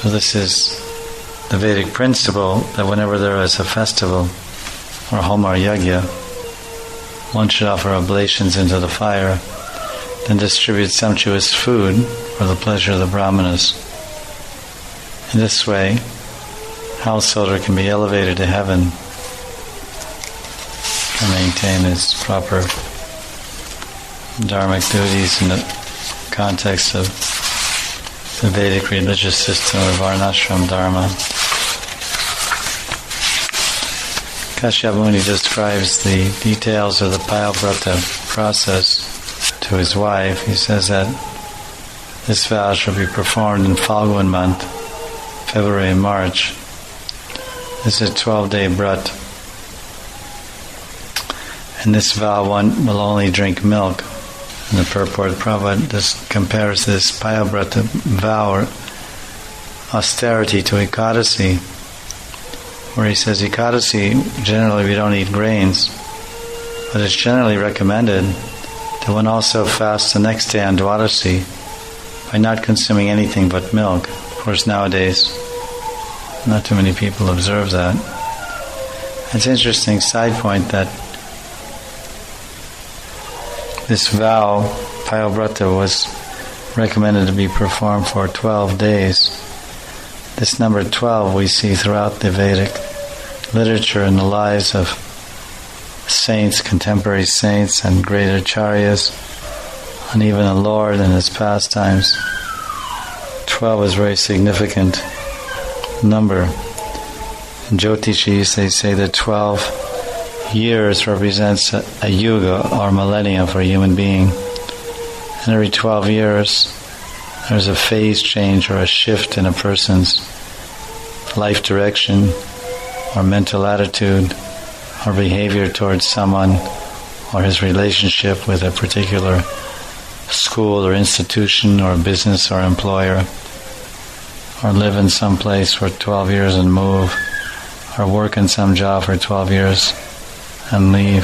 So this is the Vedic principle that whenever there is a festival or homa or yajna, one should offer oblations into the fire, then distribute sumptuous food for the pleasure of the brahmanas. In this way, householder can be elevated to heaven and maintain his proper dharmic duties in the context of the Vedic religious system of Varnashram Dharma. Kashyap Muni describes the details of the Payavrata process to his wife. He says that this vow shall be performed in Phalgun month, February and March. This is a 12-day brat. In this vow one will only drink milk. In the purport, Prabhupada compares this Payavrata vow or austerity to Ekadasi, where he says Ekadasi, generally we don't eat grains, but it's generally recommended that one also fast the next day on Dwadasi by not consuming anything but milk. Of course, nowadays, not too many people observe that. It's an interesting side point that this vow, Payavrata, was recommended to be performed for 12 days. This number 12 we see throughout the Vedic literature in the lives of saints, contemporary saints and great acharyas, and even the Lord in his pastimes. 12 is a very significant number. In Jyotishis they say that 12 years represents a yuga or millennium for a human being. And every 12 years there's a phase change or a shift in a person's life direction or mental attitude or behavior towards someone or his relationship with a particular school or institution or business or employer, or live in some place for 12 years and move, or work in some job for 12 years and leave.